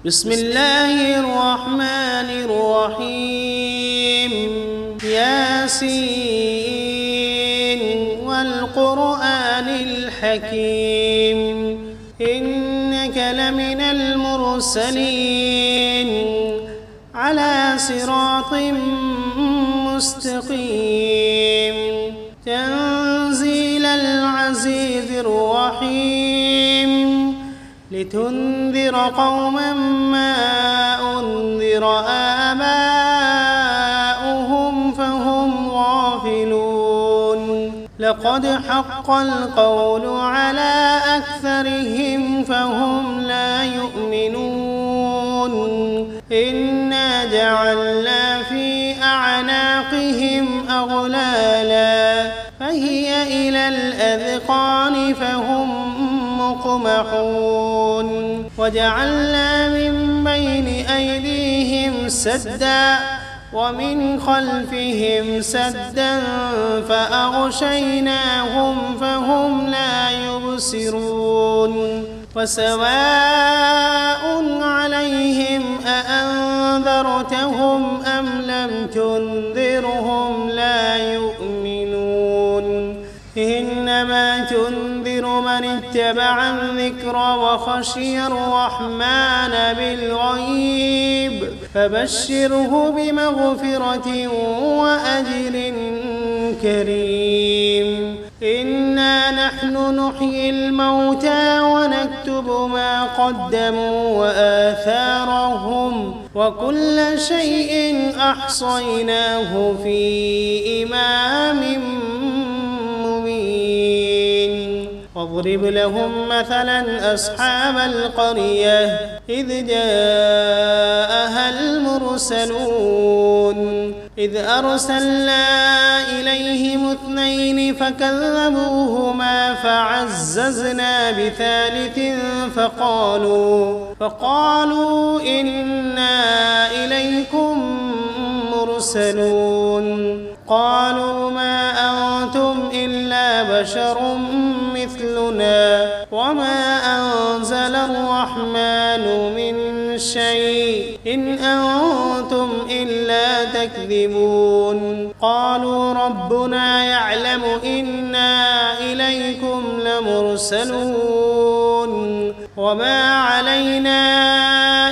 بسم الله الرحمن الرحيم ياسين والقرآن الحكيم إنك لمن المرسلين على صراط مستقيم تنزيل العزيز الرحيم لتنذر قوما ما أنذر آباؤهم فهم غافلون لقد حق القول على أكثرهم فهم لا يؤمنون إنا جعلنا في أعناقهم أغلالا فهي إلى الأذقان فهم مقمحون وجعلنا من بين أيديهم سدا ومن خلفهم سدا فأغشيناهم فهم لا يبصرون وسواء عليهم أأنذرتهم أم لم تنذرهم لا يؤمنون إنما تنذر من اتبع الذكر وخشي الرحمن بالغيب فبشره بمغفرة وأجر كريم إنا نحن نحيي الموتى ونكتب ما قدموا وآثارهم وكل شيء أحصيناه في إمام مبين واضرب لهم مثلا أصحاب القرية إذ جاءها المرسلون إذ أرسلنا إليهم 2 فكذبوهما فعززنا بثالث فقالوا إنا إليكم مرسلون قالوا ما أنتم إلا بشر مثلنا وما أنزل الرحمن من شيء إن أنتم إلا تكذبون قالوا ربنا يعلم إنا إليكم لمرسلون وما علينا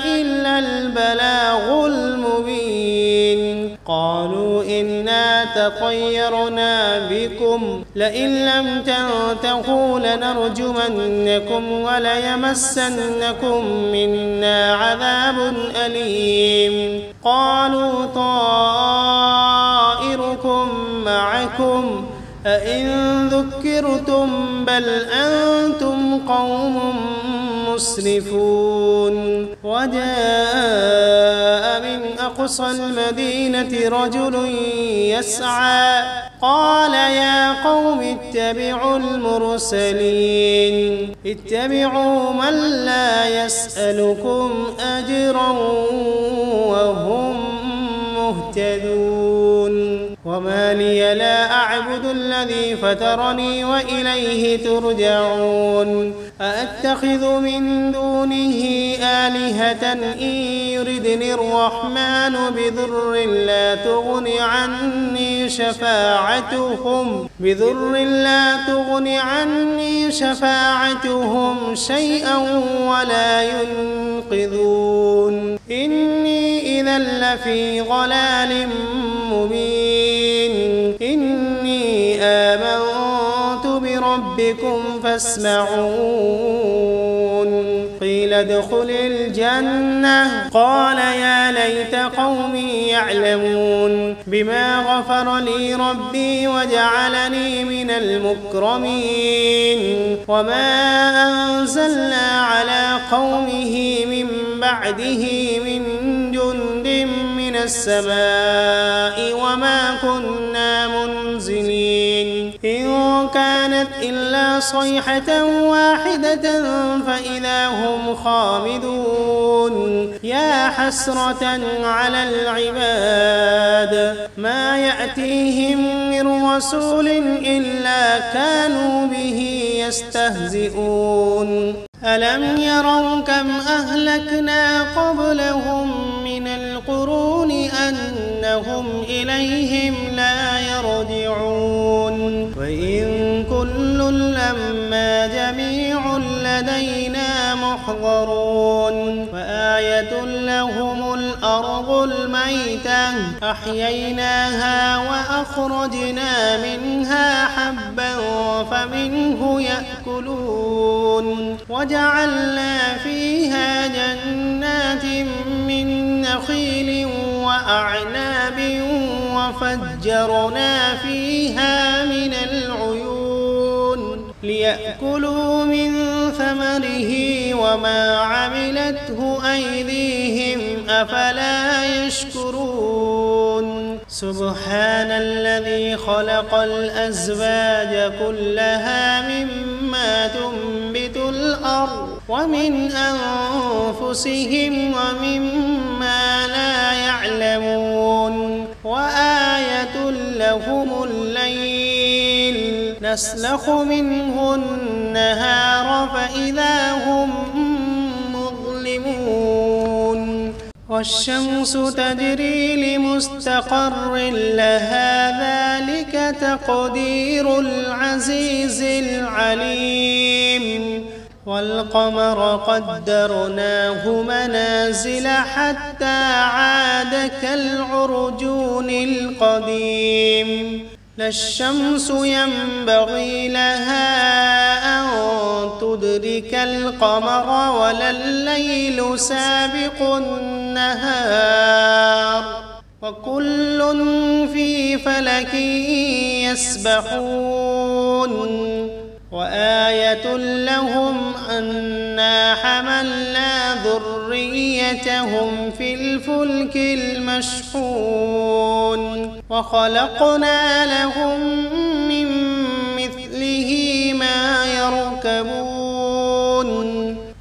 إلا البلاغ المبين قالوا إنا تطيرنا بكم لئن لم تنتهوا لنرجمنكم وليمسنكم منا عذاب أليم قالوا طائركم معكم أئن ذكرتم بل أنتم قوم مسرفون وجاء من أقصى المدينة رجل يسعى قال يا قوم اتبعوا المرسلين اتبعوا من لا يسألكم أجرا وهم مهتدون وما لي لا أعبد الذي فطرني وإليه ترجعون أأتخذ من دونه آلهة إن يردني الرحمن بضر لا تغن عني شفاعتهم شيئا ولا ينقذون إني إذا لفي ضلال مبين إني آمنت بربكم فاسمعون قيل ادخل الجنة قال يا ليت قومي يعلمون بما غفر لي ربي وجعلني من المكرمين وما أنزلنا على قومه من بعده من جند من السماء وما كنا منزلين إن كانت إلا صيحة واحدة فإذا هم خامدون يا حسرة على العباد ما يأتيهم من رسول إلا كانوا به يستهزئون ألم يروا كم أهلكنا قبلهم من القرون أنهم إليهم لا يرجعون وإن كل لما جميع لدينا محضرون وآية لهم الأرض الميتة أحييناها وأخرجنا منها حبا فمنه يأكلون وجعلنا فيها جنات من نخيل وأعناب وفجرنا فيها من العيون ليأكلوا من ثمره وما عملته أيديهم أفلا يشكرون سبحان الذي خلق الأزواج كلها مما تنبت الأرض ومن أنفسهم ومما لا يعلمون وآية لهم الليل نسلخ منه النهار فإذا هم مظلمون والشمس تجري لمستقر لها ذلك تقدير العزيز العليم والقمر قدرناه منازل حتى عاد كالعرجون القديم لا الشمس ينبغي لها أن تدرك القمر ولا الليل سابق النهار وكل في فلك يسبحون وآية لهم أنا حملنا ذريتهم في الفلك المشحون وخلقنا لهم من مثله ما يركبون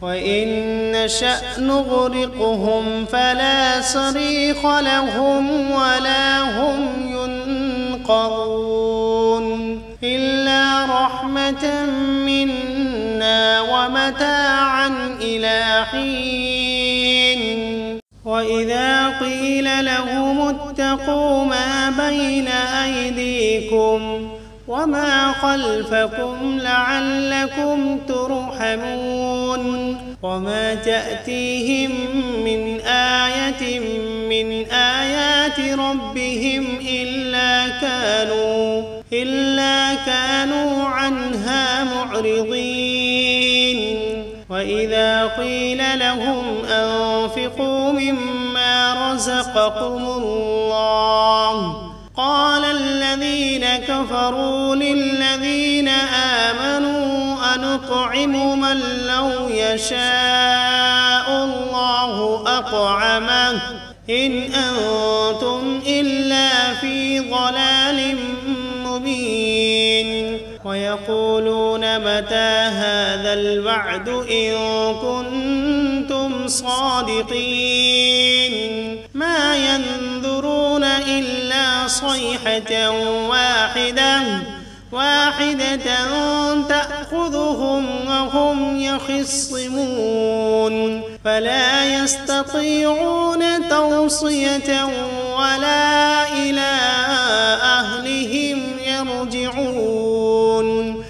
وإن نشأ نغرقهم فلا صريخ لهم ولا هم ينقذون إلا رحمة منا ومتاعا إلى حين وإذا قيل لهم اتقوا ما بين أيديكم وما خلفكم لعلكم ترحمون وما تأتيهم من آية من آيات ربهم إلا كانوا عنها معرضين وإذا قيل لهم أنفقوا مما رزقكم الله قال الذين كفروا للذين آمنوا أنطعم من لو يشاء الله أطعمه إن أنتم إلا في ضلال مبين ويقولون متى هذا الوعد إن كنتم صادقين ما ينظرون إلا صيحة واحدة تأخذهم وهم يخصمون فلا يستطيعون توصية ولا إلى أهلهم يرجعون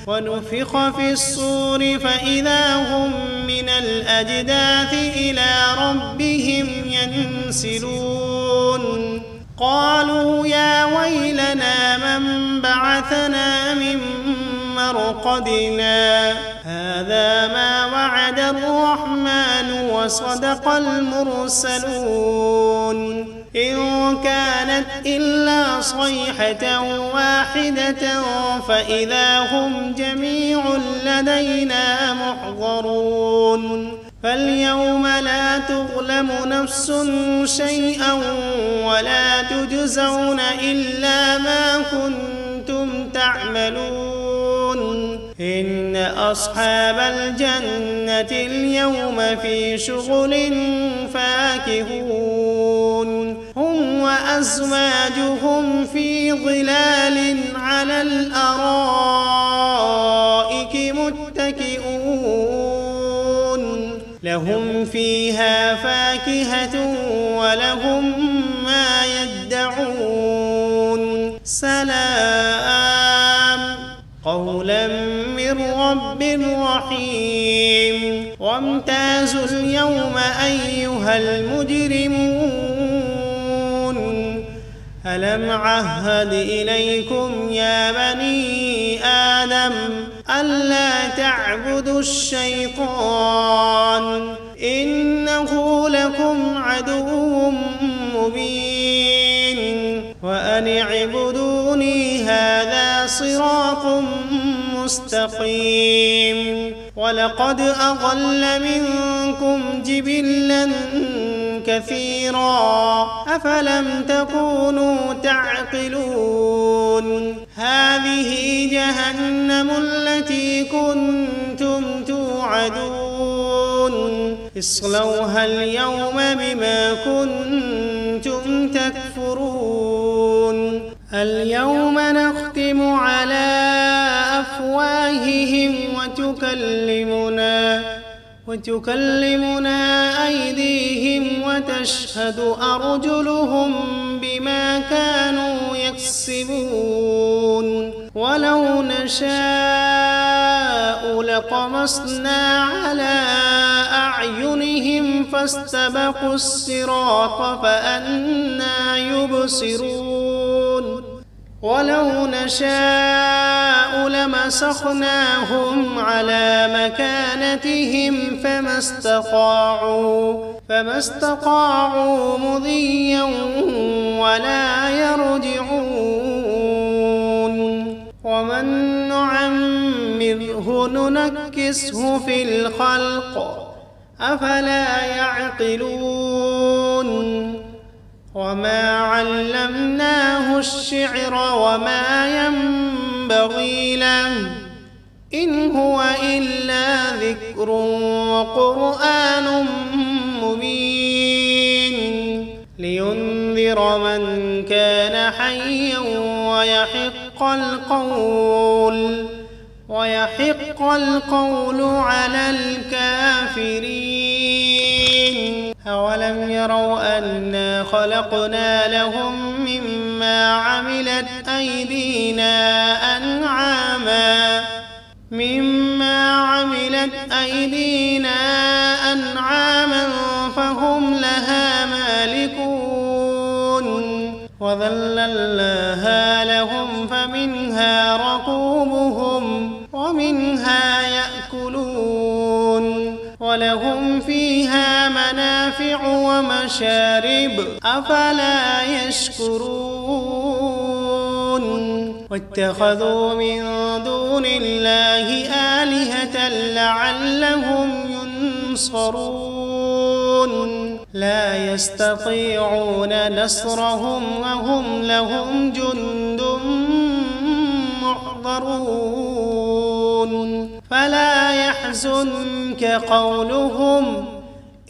ونفخ في الصور فإذا هم من الأجداث إلى ربهم ينسلون قالوا يا ويلنا من بعثنا من مرقدنا هذا ما وعد الرحمن وصدق المرسلون إن كانت إلا صيحة واحدة فإذا هم جميع لدينا محضرون فاليوم لا تظلم نفس شيئا ولا تجزون إلا ما كنتم تعملون إن أصحاب الجنة اليوم في شغل فاكهون هم وأزواجهم في ظلال على الأرائك متكئون لهم فيها فاكهة ولهم ما يدعون سلام قولا من رب رحيم وامتازوا اليوم أيها المجرمون ألم عهد إليكم يا بني آدم ألا تعبدوا الشيطان إنه لكم عدو مبين وأن اعبدوني هذا صراط مستقيم ولقد أضل منكم جبلا كثيرا أفلم تكونوا تعقلون هذه جهنم التي كنتم توعدون اصلوها اليوم بما كنتم تكفرون اليوم نختم على أفواههم وتكلمنا أيديهم وتشهد أرجلهم بما كانوا يكسبون ولو نشاء لطمسنا على أعينهم فاستبقوا الصراط فأنى يبصرون ولو نشاء لمسخناهم على مكانتهم فما استطاعوا مضيا ولا يرجعون ومن نعمره ننكسه في الخلق أفلا يعقلون وما علمناه الشعر وما ينبغي له إن هو إلا ذكر وقرآن مبين لينذر من كان حيا ويحق القول على الكافرين أولم يروا أنا خلقنا لهم مما عملت أيدينا أنعاما فهم لها مالكون وذللناها لهم فمنها ركوبهم ومنها يأكلون ولهم فيها منافع ومشارب أفلا يشكرون واتخذوا من دون الله آلهة لعلهم ينصرون لا يستطيعون نصرهم وهم لهم جند محضرون فلا يحزنك قولهم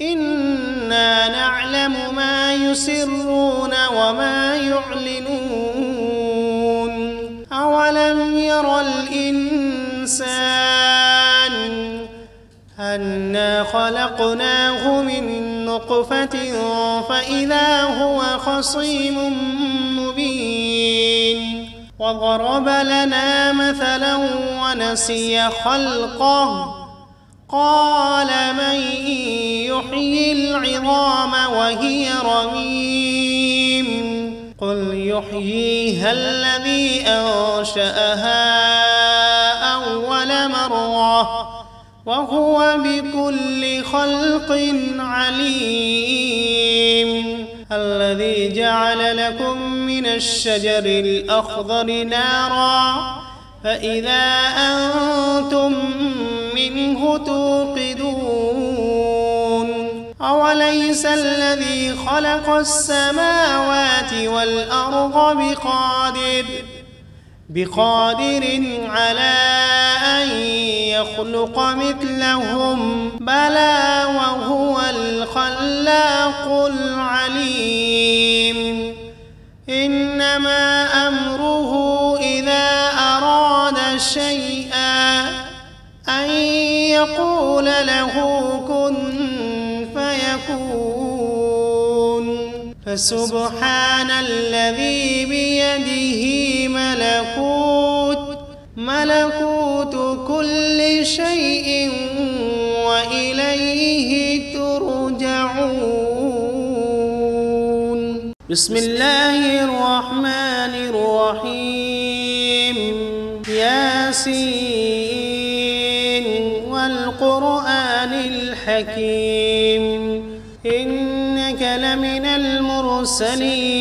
إنا نعلم ما يسرون وما يعلنون أولم ير الإنسان أنا خلقناه من نطفة فإذا هو خصيم مبين وضرب لنا مثلا ونسي خلقه قال من يحيي العظام وهي رميم قل يحييها الذي أنشأها أول مرة وهو بكل خلق عليم الذي جعل لكم من الشجر الأخضر نارا فإذا أنتم منه توقدون أوليس الذي خلق السماوات والأرض بقادر على أن يخلق مثلهم بلى وهو الخلاق العليم إنما أمره إذا أراد شيئا أن يقول له كن فسبحان الذي بيده ملكوت كل شيء وإليه ترجعون. بسم الله الرحمن الرحيم. ياسين والقرآن الحكيم إنك لمن المرسلين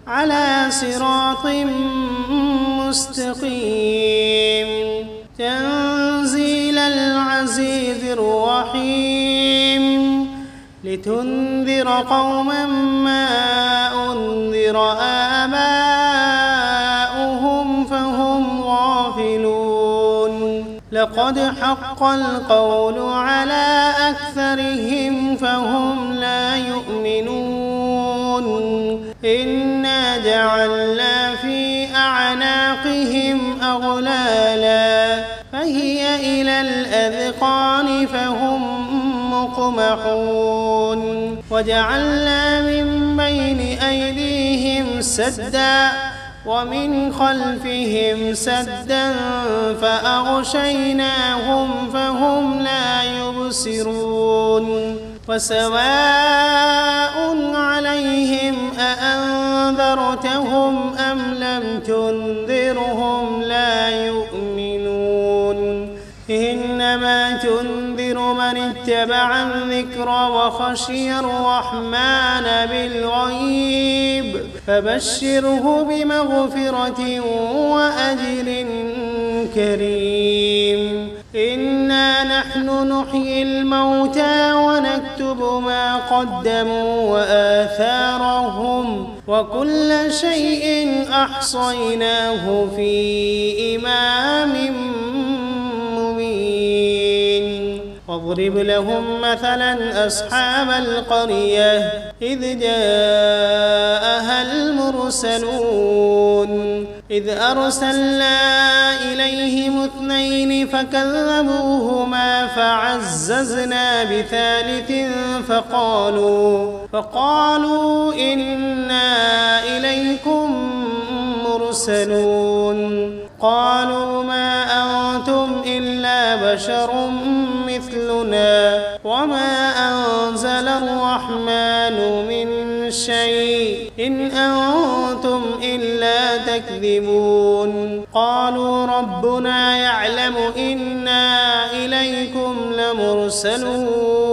على صراط مستقيم تنزيل العزيز الرحيم لتنذر قوما ما أنذر آباؤهم فهم غافلون لقد حق القول على أكثرهم فهم لا يؤمنون إنا جعلنا في أعناقهم أغلالا فهي إلى الأذقان فهم مقمحون وجعلنا من بين أيديهم سدا ومن خلفهم سدا فأغشيناهم فهم لا يبصرون وسواء عليهم أأنذرتهم أم لم تنذرهم لا يؤمنون إنما تنذر من اتبع الذكر وخشي الرحمن بالغيب فبشره بمغفرة وأجر كريم إنا نحن نحيي الموتى ونكتب ما قدموا وآثارهم وكل شيء أحصيناه في إمام مبين واضرب لهم مثلا أصحاب القرية إذ جاءها المرسلون إذ أرسلنا إليهم 2 فكذبوهما فعززنا بثالث فقالوا إنا إليكم مرسلون قالوا ما أنتم إلا بشر مثلنا وما أنزل الرحمن من شيء إن أنتم إلا تكذبون قالوا ربنا يعلم إنا إليكم لمرسلون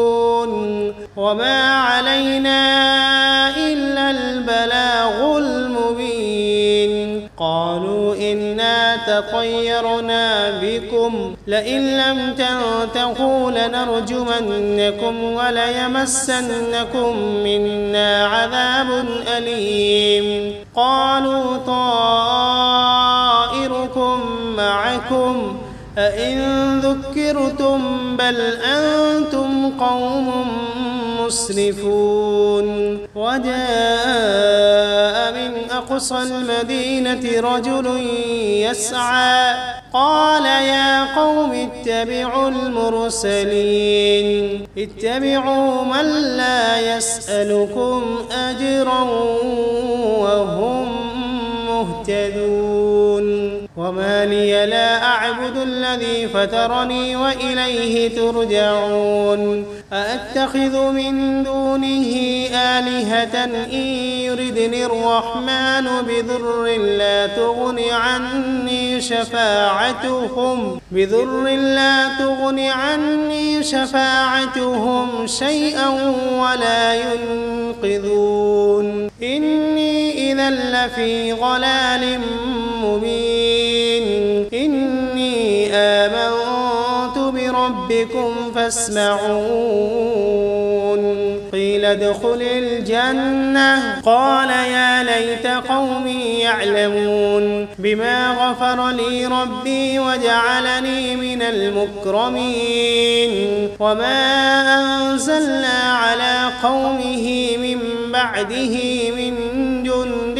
وما علينا إلا البلاغ المبين قالوا إنا تطيرنا بكم لئن لم تنتهوا لنرجمنكم وليمسنكم منا عذاب أليم قالوا طائركم معكم أئن ذكرتم بل أنتم قوم مسرفون وجاء من أقصى المدينة رجل يسعى قال يا قوم اتبعوا المرسلين اتبعوا من لا يسألكم أجرا وهم مهتدون وما لي لا أعبد الذي فطرني وإليه ترجعون أأتخذ من دونه آلهة إن يردني الرحمن بضر لا تغن عني شفاعتهم شيئا ولا ينقذون إني إذا لفي ضلال مبين إني آمنت بربكم فاسمعون قيل ادخل الجنة قال يا ليت قومي يعلمون بما غفر لي ربي وجعلني من المكرمين وما أنزلنا على قومه من بعده من جند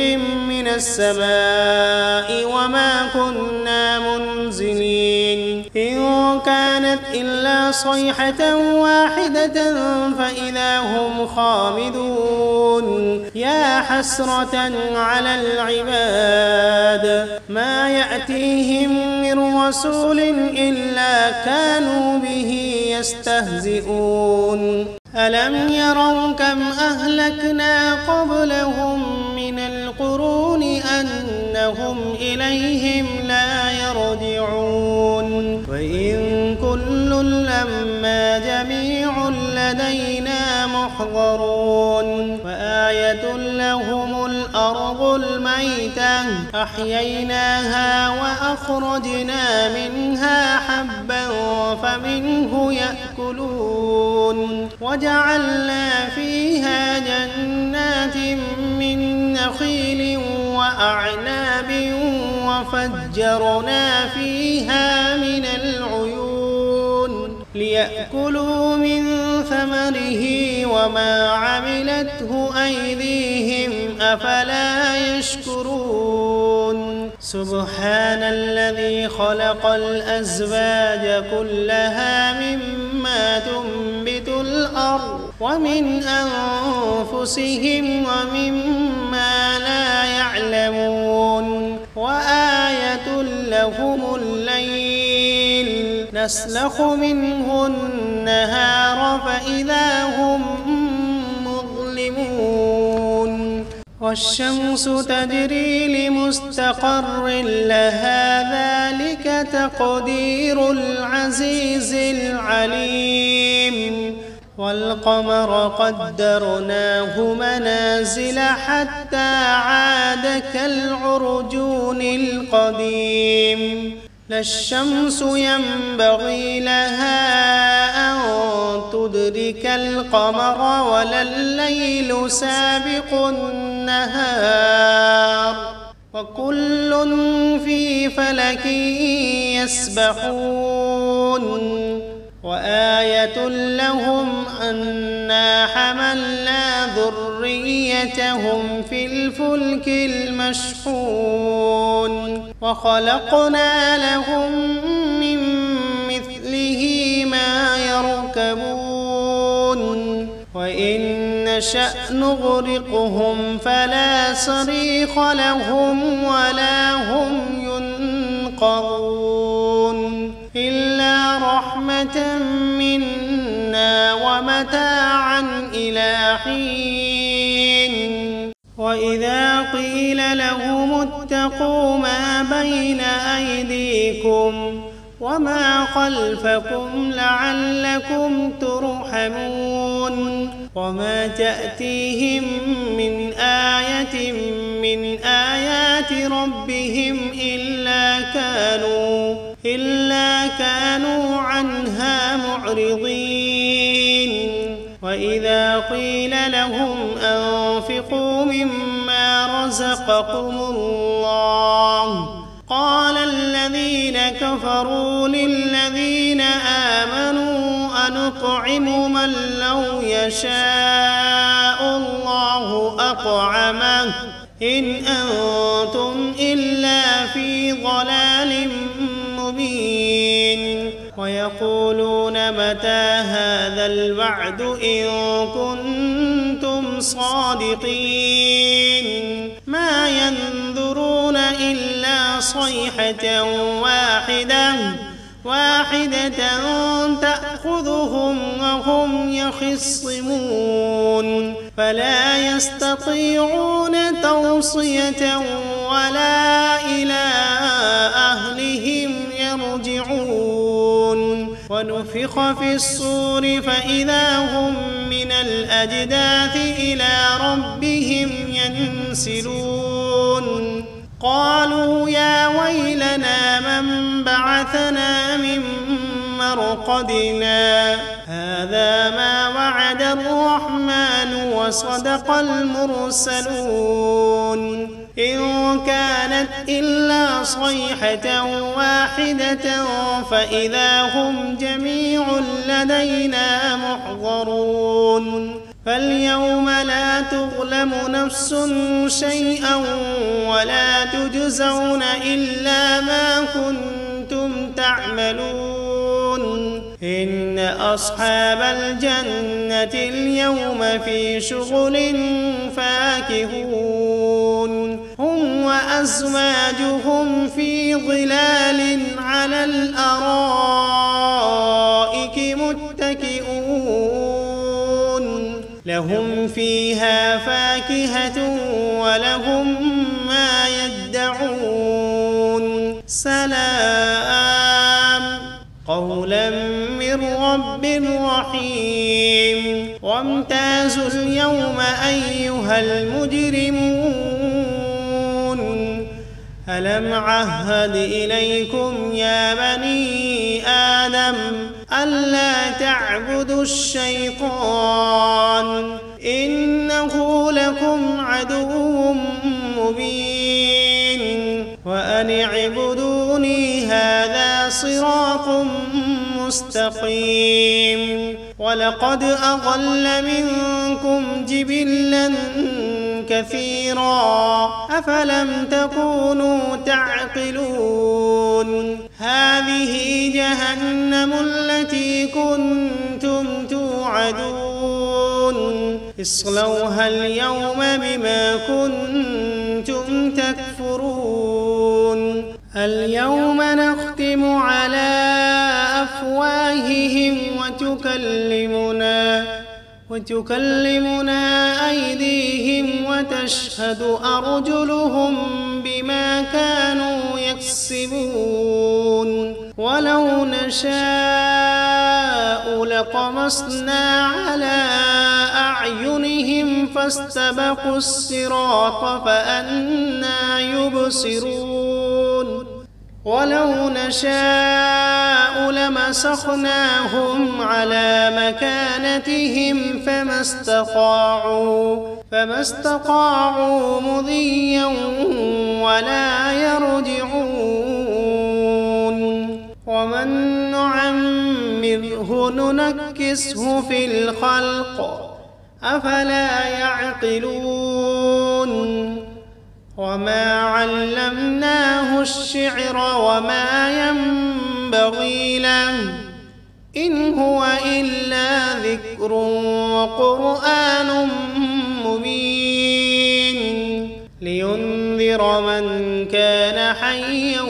من السماء وما كنا منزلين إن كانت إلا صيحة واحدة فإذا هم خامدون يا حسرة على العباد ما يأتيهم من رسول إلا كانوا به يستهزئون ألم يروا كم أهلكنا قبلهم من القرون أنهم إليهم لا يرجعون وإن كل لما جميع لدينا محضرون وآية لهم الأرض الميتة أحييناها وأخرجنا منها حبا فمنه يأكلون وجعلنا فيها جنات من نخيل وأعناب وفجرنا فيها من العيون ليأكلوا من ثمره وما عملته أيديهم أفلا يشكرون سبحان الذي خلق الأزواج كلها مما تنبت الأرض ومن أنفسهم ومما لا يعلمون وآية لهم الليل نسلخ منه النهار فإذا هم مظلمون والشمس تجري لمستقر لها ذلك تقدير العزيز العليم والقمر قدرناه منازل حتى عاد كالعرجون القديم لا الشمس ينبغي لها أن تدرك القمر ولا الليل سابق النهار وكل في فلك يسبحون وآية لهم أنا حملنا ذريتهم في الفلك المشحون وخلقنا لهم من مثله ما يركبون وإن نشأ نغرقهم فلا صريخ لهم ولا هم ينقذون إلا رحمة منا ومتاعا إلى حين وإذا قيل لهم اتقوا ما بين أيديكم وما خلفكم لعلكم ترحمون وما تأتيهم من آية من آيات ربهم إلا كانوا عنها معرضين وإذا قيل لهم أنفقوا مما رزقكم الله قال الذين كفروا للذين آمنوا أنطعم من لو يشاء الله أطعمه إن أنتم إلا في ضلال مبين ويقولون متى هذا الوعد إن كنتم صادقين ما ينظرون إلا صيحة واحدة تأخذهم وهم يخصمون فلا يستطيعون توصية ولا إلى أهلهم يرجعون ونفخ في الصور فإذا هم من الأجداث إلى ربهم ينسلون قالوا يا ويلنا من بعثنا من مرقدنا هذا ما وعد الرحمن وصدق المرسلون إن كانت إلا صيحة واحدة فإذا هم جميع لدينا محضرون فاليوم لا تظلم نفس شيئا ولا تجزون إلا ما كنتم تعملون إن أصحاب الجنة اليوم في شغل فاكهون هم وأزواجهم في ظلال على الأرائك متكئون لهم فيها فاكهة ولهم ما يدعون سلام قولا من رب رحيم وامتازوا اليوم أيها المجرمون ألم عهد إليكم يا بني آدم ألا تعبدوا الشيطان إنه لكم عدو مبين وأن اعبدوني هذا صراط مستقيم ولقد أضل منكم جبلا كثيرا أفلم تكونوا تعقلون هذه جهنم التي كنتم توعدون اصلوها اليوم بما كنتم تكفرون اليوم نختم على أفواههم وتكلمنا أيديهم وتشهد أرجلهم بما كانوا يكسبون ولو نشاء لطمسنا على أعينهم فاستبقوا الصراط فأنى يبصرون ولو نشاء لمسخناهم على مكانتهم فما استطاعوا مضيا ولا يرجعون ومن نعمره ننكسه في الخلق أفلا يعقلون وما علمناه الشعر وما ينبغي له إن هو إلا ذكر وقرآن مبين لينذر من كان حيا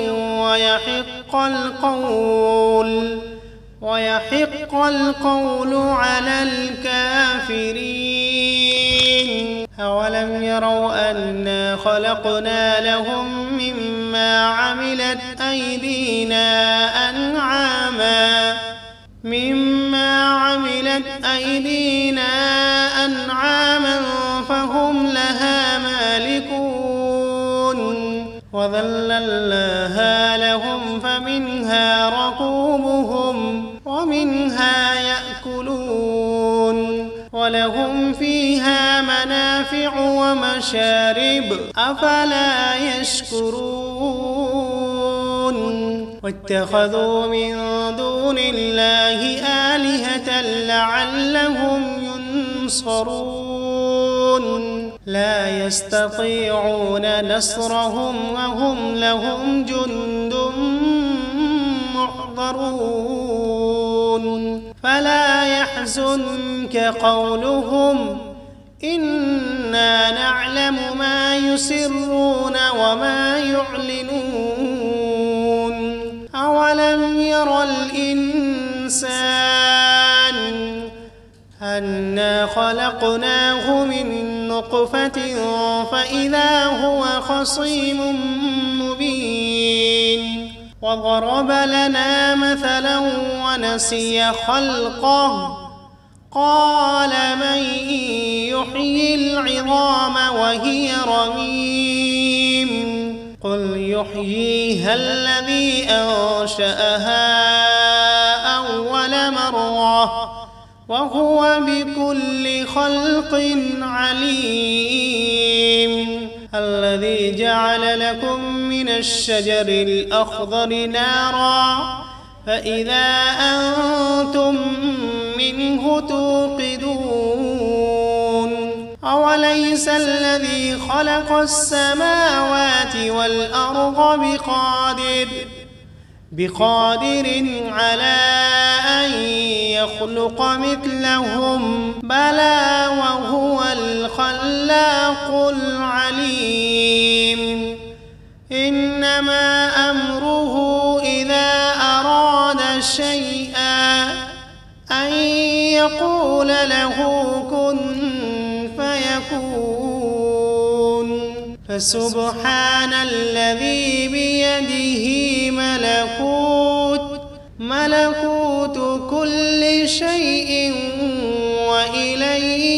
ويحق القول على الكافرين أولم يروا أنا خلقنا لهم مما عملت أيدينا أنعاما فهم لها مالكون وذللناها لهم فمنها ركوبهم ومنها يأكلون ولهم فيها منافع ومشارب أفلا يشكرون واتخذوا من دون الله آلهة لعلهم ينصرون لا يستطيعون نصرهم وهم لهم جند محضرون فلا يحزنك قولهم إنا نعلم ما يسرون وما يعلنون أولم ير الإنسان أنا خلقناه من نطفة فإذا هو خصيم مبين وضرب لنا مثلا ونسي خلقه قال من يحيي العظام وهي رميم قل يحييها الذي أنشأها أول مرة وهو بكل خلق عليم الذي جعل لكم من الشجر الأخضر نارا فإذا أنتم منه توقدون أوليس الذي خلق السماوات والأرض بقادر على أن يخلق مثلهم بلى وهو الخلاق العليم إنما أمره إذا أراد شيئا أن يقول له كن فيكون فسبحان الذي بيده ملكوت كل شيء وإليه